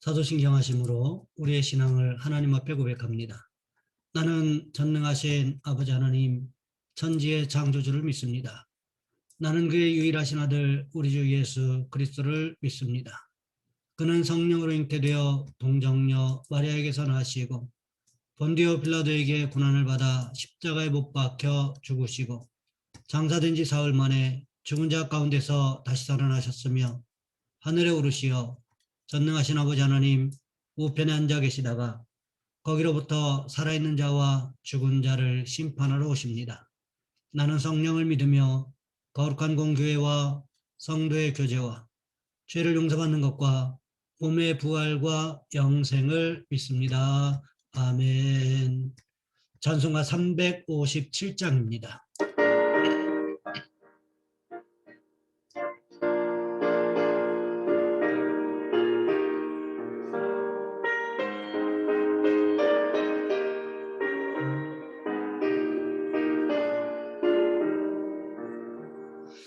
사도신경하심으로 우리의 신앙을 하나님 앞에 고백합니다. 나는 전능하신 아버지 하나님, 천지의 창조주를 믿습니다. 나는 그의 유일하신 아들 우리 주 예수 그리스도를 믿습니다. 그는 성령으로 잉태되어 동정녀 마리아에게서 나시고 본디오 빌라도에게 고난을 받아 십자가에 못 박혀 죽으시고 장사된 지 사흘 만에 죽은 자 가운데서 다시 살아나셨으며 하늘에 오르시어 전능하신 아버지 하나님 우편에 앉아 계시다가 거기로부터 살아있는 자와 죽은 자를 심판하러 오십니다. 나는 성령을 믿으며 거룩한 공교회와 성도의 교제와 죄를 용서받는 것과 몸의 부활과 영생을 믿습니다. 아멘. 찬송가 357장입니다.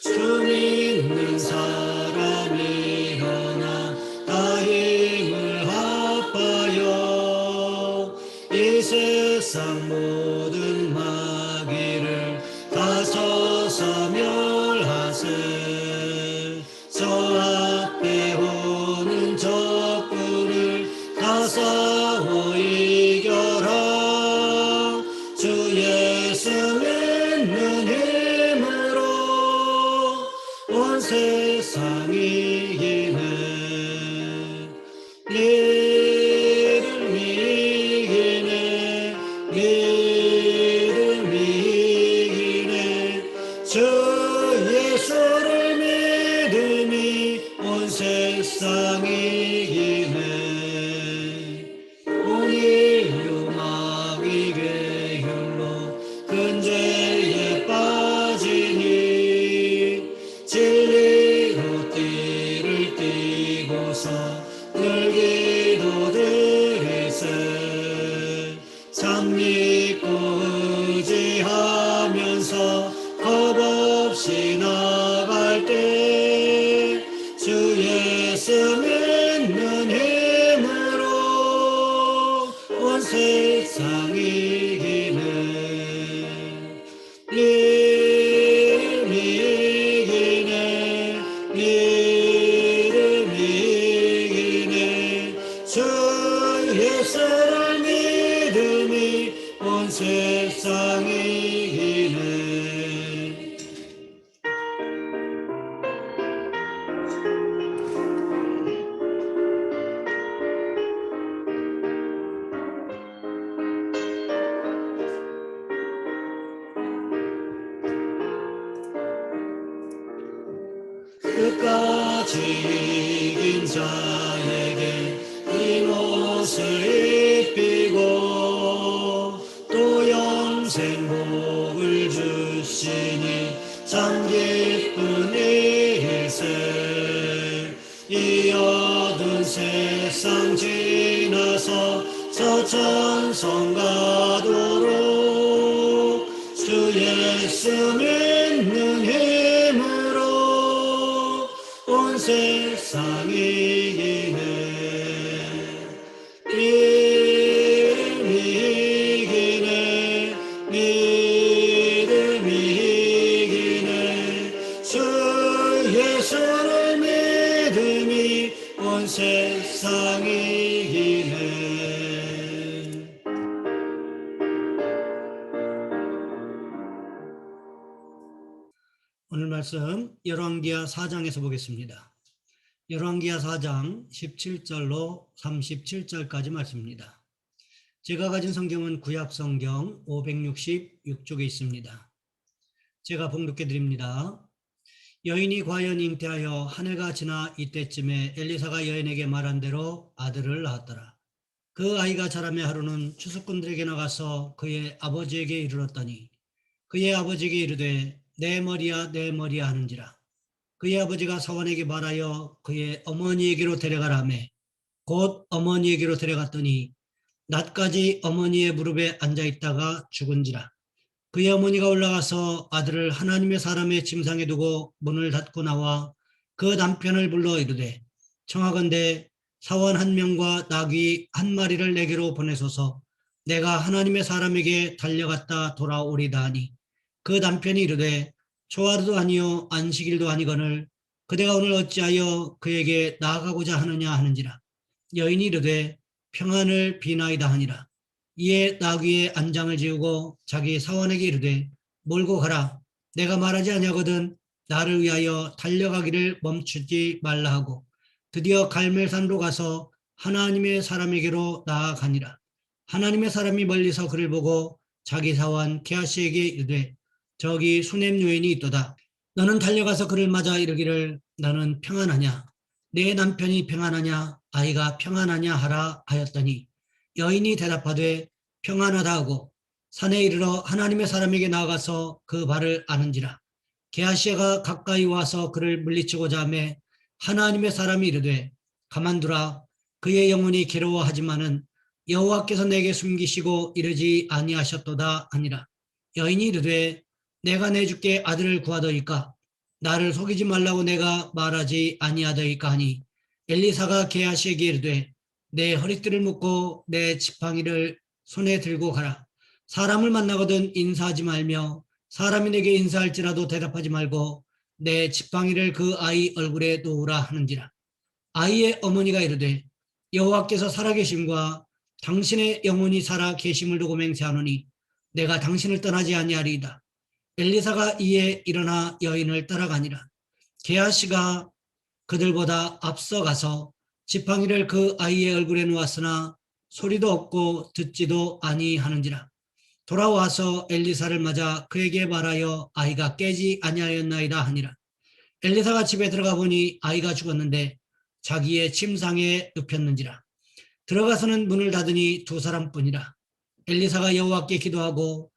주 믿는 사람이 일어나 다 힘을 합하여 이 세상 모든 마귀를 다 쳐서 멸하세. 저 앞에 오는 적군을 다 싸워 이겨라. 주 예수 믿는 힘으로 온 세상이 이기네. 믿음이 이기네. 믿음이 이기네. 주 예수를 믿음이 온 세상이 이기네. 온 인류 마귀 괴율로 큰 죄에 빠지니 진리로 띠를 띠고서 늘 기도드리세. 참 믿고 의지하면서 겁없이 나갈 때 주 예수 믿는 힘으로 온 세상이 이기네. 믿음이 이기네. 믿음이 이기네. 주 예수를 믿음이 온 세상이 이기네. 끝까지 이긴 자에게 이 옷을 입히고 또 영생 복을 주시니 참 기쁜 일세. 이 어두운 세상 지나서 저 천성 가도록 주 예수 믿는 힘으로 온 세상이 이기네. 믿음이 이기네. 믿음이 이기네. 주 예수를 믿음이 온 세상이 이기네. 오늘 말씀 열왕기하 4장에서 보겠습니다. 열왕기하 4장 17절로 37절까지 말씀입니다. 제가 가진 성경은 구약 성경 566쪽에 있습니다. 제가 봉독해 드립니다. 여인이 과연 잉태하여 한 해가 지나 이때쯤에 엘리사가 여인에게 말한 대로 아들을 낳았더라. 그 아이가 자라매 하루는 추수꾼들에게 나가서 그의 아버지에게 이르렀더니 그의 아버지에게 이르되 내 머리야 내 머리야 하는지라. 그의 아버지가 사원에게 말하여 그의 어머니에게로 데려가라매 곧 어머니에게로 데려갔더니 낮까지 어머니의 무릎에 앉아있다가 죽은지라. 그의 어머니가 올라가서 아들을 하나님의 사람의 침상에 두고 문을 닫고 나와 그 남편을 불러 이르되 청하건대 사원 한 명과 나귀 한 마리를 내게로 보내소서. 내가 하나님의 사람에게 달려갔다 돌아오리다 하니 그 남편이 이르되 초하루도 아니요 안식일도 아니거늘 그대가 오늘 어찌하여 그에게 나아가고자 하느냐 하는지라. 여인이 이르되 평안을 비나이다 하니라. 이에 나귀의 안장을 지우고 자기 사원에게 이르되 몰고 가라. 내가 말하지 아니하거든 나를 위하여 달려가기를 멈추지 말라 하고 드디어 갈멜산으로 가서 하나님의 사람에게로 나아가니라. 하나님의 사람이 멀리서 그를 보고 자기 사원 게하시에게 이르되 저기 수냄 여인이 있도다. 너는 달려가서 그를 맞아 이르기를 너는 평안하냐? 내 남편이 평안하냐? 아이가 평안하냐 하라 하였더니 여인이 대답하되 평안하다 하고 산에 이르러 하나님의 사람에게 나아가서 그 발을 아는지라. 게하시가 가까이 와서 그를 물리치고자 하매 하나님의 사람이 이르되 가만두라. 그의 영혼이 괴로워하지만은 여호와께서 내게 숨기시고 이르지 아니하셨도다 하니라. 여인이 이르되 내가 내 주께 아들을 구하더이까 나를 속이지 말라고 내가 말하지 아니하더이까 하니 엘리사가 게하시에게 이르되 내 허리띠를 묶고 내 지팡이를 손에 들고 가라. 사람을 만나거든 인사하지 말며 사람이 내게 인사할지라도 대답하지 말고 내 지팡이를 그 아이 얼굴에 놓으라 하는지라. 아이의 어머니가 이르되 여호와께서 살아계심과 당신의 영혼이 살아 계심을 두고 맹세하노니 내가 당신을 떠나지 아니하리이다. 엘리사가 이에 일어나 여인을 따라가니라. 게하시가 그들보다 앞서가서 지팡이를 그 아이의 얼굴에 놓았으나 소리도 없고 듣지도 아니하는지라. 돌아와서 엘리사를 맞아 그에게 말하여 아이가 깨지 아니하였나이다 하니라. 엘리사가 집에 들어가 보니 아이가 죽었는데 자기의 침상에 눕혔는지라. 들어가서는 문을 닫으니 두 사람뿐이라. 엘리사가 여호와께 기도하고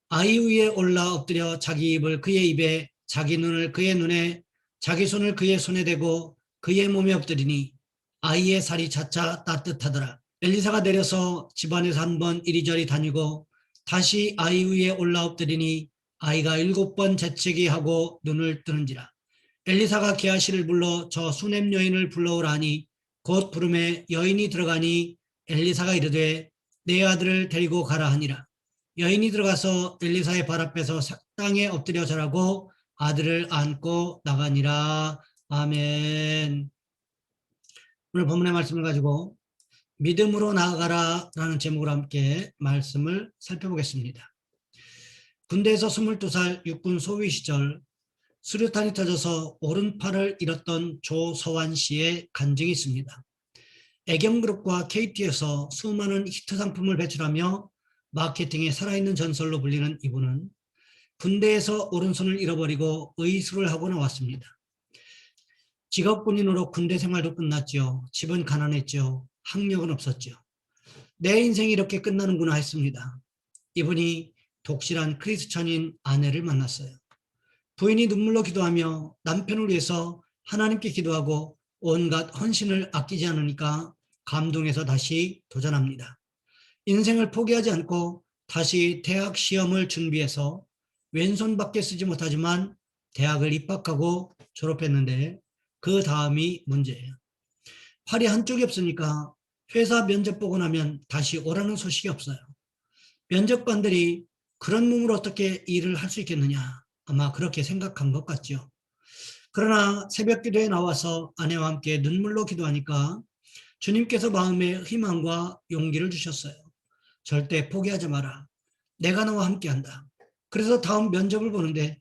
아이 위에 올라 엎드려 자기 입을 그의 입에 자기 눈을 그의 눈에 자기 손을 그의 손에 대고 그의 몸에 엎드리니 아이의 살이 차차 따뜻하더라. 엘리사가 내려서 집안에서 한번 이리저리 다니고 다시 아이 위에 올라 엎드리니 아이가 7번 재채기 하고 눈을 뜨는지라. 엘리사가 게하시를 불러 저 수냄 여인을 불러오라 하니 곧 부름에 여인이 들어가니 엘리사가 이르되 내 아들을 데리고 가라 하니라. 여인이 들어가서 엘리사의 발 앞에서 땅에 엎드려 절하고 아들을 안고 나가니라. 아멘. 오늘 본문의 말씀을 가지고 믿음으로 나아가라 라는 제목으로 함께 말씀을 살펴보겠습니다. 군대에서 22살 육군 소위 시절 수류탄이 터져서 오른팔을 잃었던 조서환 씨의 간증이 있습니다. 애경그룹과 KT에서 수많은 히트 상품을 배출하며 마케팅의 살아있는 전설로 불리는 이분은 군대에서 오른손을 잃어버리고 의수를 하고 나왔습니다. 직업군인으로 군대 생활도 끝났죠. 집은 가난했죠. 학력은 없었죠. 내 인생이 이렇게 끝나는구나 했습니다. 이분이 독실한 크리스찬인 아내를 만났어요. 부인이 눈물로 기도하며 남편을 위해서 하나님께 기도하고 온갖 헌신을 아끼지 않으니까 감동해서 다시 도전합니다. 인생을 포기하지 않고 다시 대학 시험을 준비해서 왼손밖에 쓰지 못하지만 대학을 입학하고 졸업했는데 그 다음이 문제예요. 팔이 한쪽이 없으니까 회사 면접 보고 나면 다시 오라는 소식이 없어요. 면접관들이 그런 몸으로 어떻게 일을 할 수 있겠느냐 아마 그렇게 생각한 것 같죠. 그러나 새벽 기도에 나와서 아내와 함께 눈물로 기도하니까 주님께서 마음에 희망과 용기를 주셨어요. 절대 포기하지 마라. 내가 너와 함께한다. 그래서 다음 면접을 보는데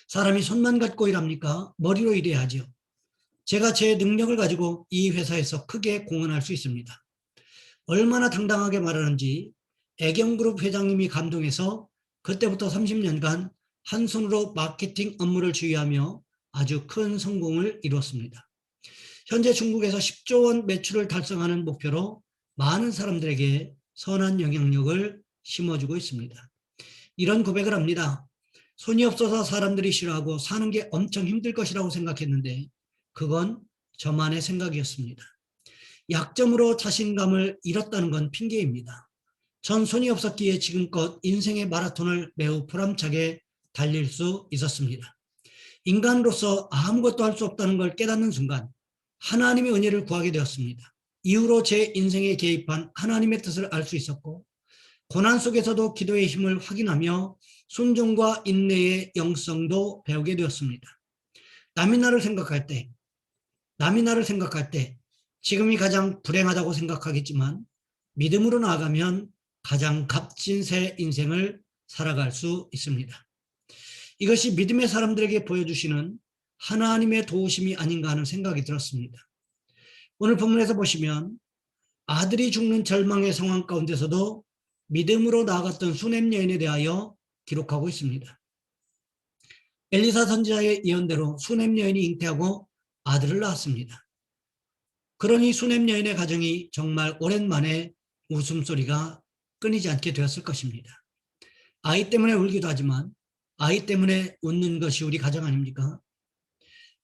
사람이 손만 갖고 일합니까? 머리로 일해야 하죠. 제가 제 능력을 가지고 이 회사에서 크게 공헌할 수 있습니다. 얼마나 당당하게 말하는지 애경그룹 회장님이 감동해서 그때부터 30년간 한 손으로 마케팅 업무를 주의하며 아주 큰 성공을 이루었습니다. 현재 중국에서 10조 원 매출을 달성하는 목표로 많은 사람들에게 선한 영향력을 심어주고 있습니다. 이런 고백을 합니다. 손이 없어서 사람들이 싫어하고 사는 게 엄청 힘들 것이라고 생각했는데 그건 저만의 생각이었습니다. 약점으로 자신감을 잃었다는 건 핑계입니다. 전 손이 없었기에 지금껏 인생의 마라톤을 매우 보람차게 달릴 수 있었습니다. 인간으로서 아무것도 할 수 없다는 걸 깨닫는 순간 하나님의 은혜를 구하게 되었습니다. 이후로 제 인생에 개입한 하나님의 뜻을 알 수 있었고 고난 속에서도 기도의 힘을 확인하며 순종과 인내의 영성도 배우게 되었습니다. 남이 나를 생각할 때 지금이 가장 불행하다고 생각하겠지만 믿음으로 나아가면 가장 값진 새 인생을 살아갈 수 있습니다. 이것이 믿음의 사람들에게 보여주시는 하나님의 도우심이 아닌가 하는 생각이 들었습니다. 오늘 본문에서 보시면 아들이 죽는 절망의 상황 가운데서도 믿음으로 나아갔던 수넴 여인에 대하여 기록하고 있습니다. 엘리사 선지자의 예언대로 수넴 여인이 잉태하고 아들을 낳았습니다. 그러니 수넴 여인의 가정이 정말 오랜만에 웃음소리가 끊이지 않게 되었을 것입니다. 아이 때문에 울기도 하지만 아이 때문에 웃는 것이 우리 가정 아닙니까?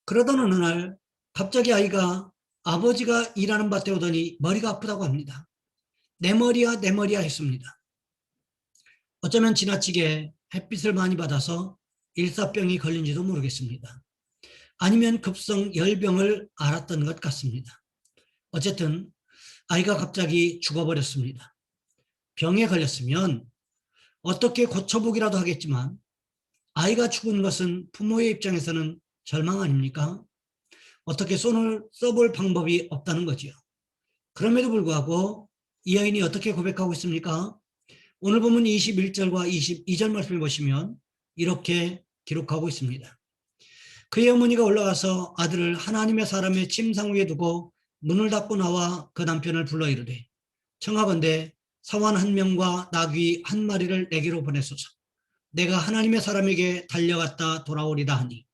그러던 어느 날 갑자기 아이가 아버지가 일하는 밭에 오더니 머리가 아프다고 합니다. 내 머리야 내 머리야 했습니다. 어쩌면 지나치게 햇빛을 많이 받아서 일사병이 걸린지도 모르겠습니다. 아니면 급성 열병을 앓았던 것 같습니다. 어쨌든 아이가 갑자기 죽어버렸습니다. 병에 걸렸으면 어떻게 고쳐보기라도 하겠지만 아이가 죽은 것은 부모의 입장에서는 절망 아닙니까? 어떻게 손을 써볼 방법이 없다는 거지요. 그럼에도 불구하고 이 여인이 어떻게 고백하고 있습니까? 오늘 본문 21절과 22절 말씀을 보시면 이렇게 기록하고 있습니다. 그의 어머니가 올라가서 아들을 하나님의 사람의 침상 위에 두고 문을 닫고 나와 그 남편을 불러 이르되 청하건대 사환 한 명과 나귀 한 마리를 내게로 보내소서. 내가 하나님의 사람에게 달려갔다 돌아오리다 하니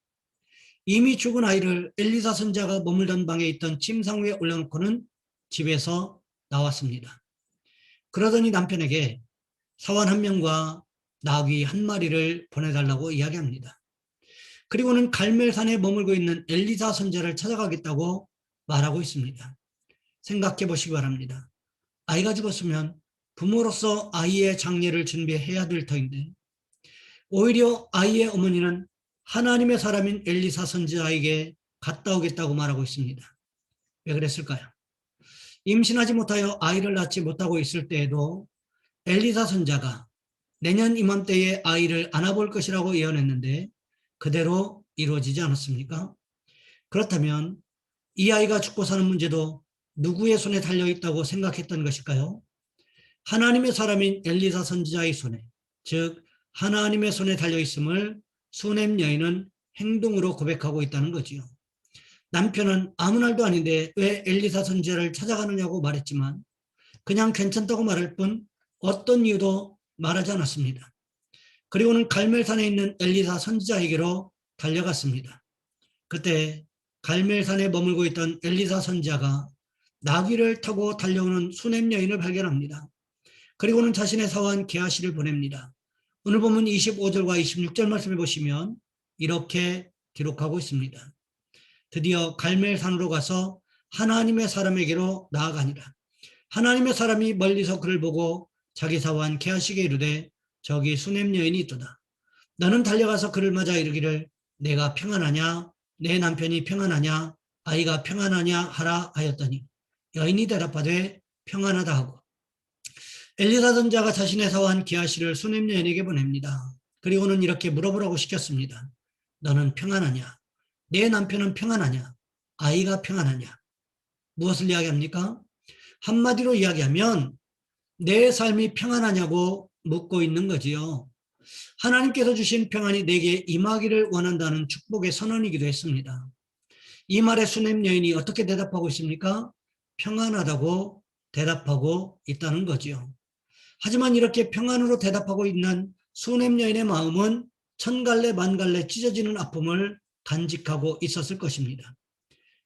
이미 죽은 아이를 엘리사 선지자가 머물던 방에 있던 침상 위에 올려놓고는 집에서 나왔습니다. 그러더니 남편에게 사환 한 명과 나귀 한 마리를 보내달라고 이야기합니다. 그리고는 갈멜산에 머물고 있는 엘리사 선지자를 찾아가겠다고 말하고 있습니다. 생각해 보시기 바랍니다. 아이가 죽었으면 부모로서 아이의 장례를 준비해야 될 터인데 오히려 아이의 어머니는 하나님의 사람인 엘리사 선지자에게 갔다 오겠다고 말하고 있습니다. 왜 그랬을까요? 임신하지 못하여 아이를 낳지 못하고 있을 때에도 엘리사 선지자가 내년 이맘때에 아이를 안아볼 것이라고 예언했는데 그대로 이루어지지 않았습니까? 그렇다면 이 아이가 죽고 사는 문제도 누구의 손에 달려있다고 생각했던 것일까요? 하나님의 사람인 엘리사 선지자의 손에, 즉 하나님의 손에 달려있음을 수넴 여인은 행동으로 고백하고 있다는 거지요. 남편은 아무 날도 아닌데 왜 엘리사 선지자를 찾아가느냐고 말했지만 그냥 괜찮다고 말할 뿐 어떤 이유도 말하지 않았습니다. 그리고는 갈멜산에 있는 엘리사 선지자에게로 달려갔습니다. 그때 갈멜산에 머물고 있던 엘리사 선지자가 나귀를 타고 달려오는 수넴 여인을 발견합니다. 그리고는 자신의 사원 게하시를 보냅니다. 오늘 보면 25절과 26절 말씀을 보시면 이렇게 기록하고 있습니다. 드디어 갈멜산으로 가서 하나님의 사람에게로 나아가니라. 하나님의 사람이 멀리서 그를 보고 자기 사원 게하시에게 이르되 저기 수넴 여인이 있도다. 너는 달려가서 그를 맞아 이르기를 내가 평안하냐 내 남편이 평안하냐 아이가 평안하냐 하라 하였더니 여인이 대답하되 평안하다 하고 엘리사 선지자가 자신의 사원 게하시를 수넴 여인에게 보냅니다. 그리고는 이렇게 물어보라고 시켰습니다. 너는 평안하냐? 내 남편은 평안하냐? 아이가 평안하냐? 무엇을 이야기합니까? 한마디로 이야기하면 내 삶이 평안하냐고 묻고 있는 거지요. 하나님께서 주신 평안이 내게 임하기를 원한다는 축복의 선언이기도 했습니다. 이 말에 수넴 여인이 어떻게 대답하고 있습니까? 평안하다고 대답하고 있다는 거지요. 하지만 이렇게 평안으로 대답하고 있는 수넴 여인의 마음은 천갈래 만갈래 찢어지는 아픔을 간직하고 있었을 것입니다.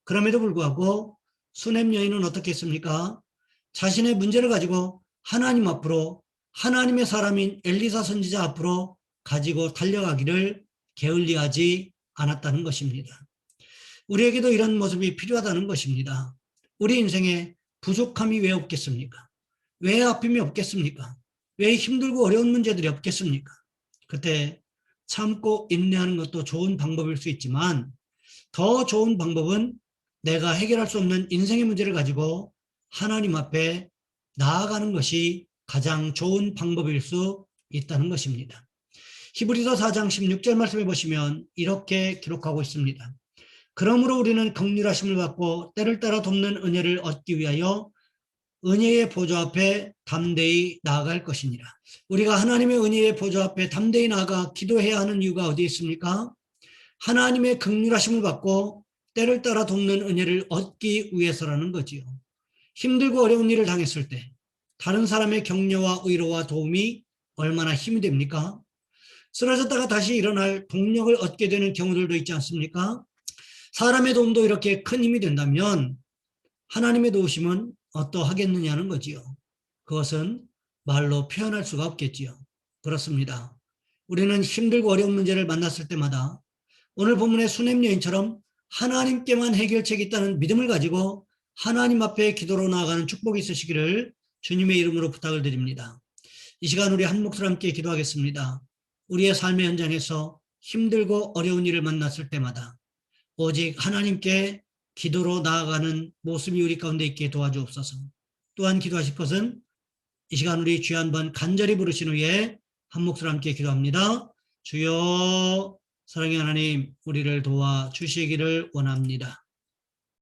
그럼에도 불구하고 수넴 여인은 어떻게 했습니까? 자신의 문제를 가지고 하나님 앞으로 하나님의 사람인 엘리사 선지자 앞으로 가지고 달려가기를 게을리하지 않았다는 것입니다. 우리에게도 이런 모습이 필요하다는 것입니다. 우리 인생에 부족함이 왜 없겠습니까? 왜 아픔이 없겠습니까? 왜 힘들고 어려운 문제들이 없겠습니까? 그때 참고 인내하는 것도 좋은 방법일 수 있지만 더 좋은 방법은 내가 해결할 수 없는 인생의 문제를 가지고 하나님 앞에 나아가는 것이 가장 좋은 방법일 수 있다는 것입니다. 히브리서 4장 16절 말씀에 보시면 이렇게 기록하고 있습니다. 그러므로 우리는 긍휼하심을 받고 때를 따라 돕는 은혜를 얻기 위하여 은혜의 보좌 앞에 담대히 나아갈 것이니라. 우리가 하나님의 은혜의 보좌 앞에 담대히 나아가 기도해야 하는 이유가 어디에 있습니까? 하나님의 긍휼하심을 받고 때를 따라 돕는 은혜를 얻기 위해서라는 거지요. 힘들고 어려운 일을 당했을 때 다른 사람의 격려와 위로와 도움이 얼마나 힘이 됩니까? 쓰러졌다가 다시 일어날 동력을 얻게 되는 경우들도 있지 않습니까? 사람의 도움도 이렇게 큰 힘이 된다면 하나님의 도우심은 어떠하겠느냐는 거지요. 그것은 말로 표현할 수가 없겠지요. 그렇습니다. 우리는 힘들고 어려운 문제를 만났을 때마다 오늘 본문의 수넴 여인처럼 하나님께만 해결책이 있다는 믿음을 가지고 하나님 앞에 기도로 나아가는 축복이 있으시기를 주님의 이름으로 부탁을 드립니다. 이 시간 우리 한 목소리 함께 기도하겠습니다. 우리의 삶의 현장에서 힘들고 어려운 일을 만났을 때마다 오직 하나님께 기도로 나아가는 모습이 우리 가운데 있게 도와주옵소서. 또한 기도하실 것은 이 시간 우리 주여 한번 간절히 부르신 후에 한 목소리 함께 기도합니다. 주여, 사랑의 하나님, 우리를 도와주시기를 원합니다.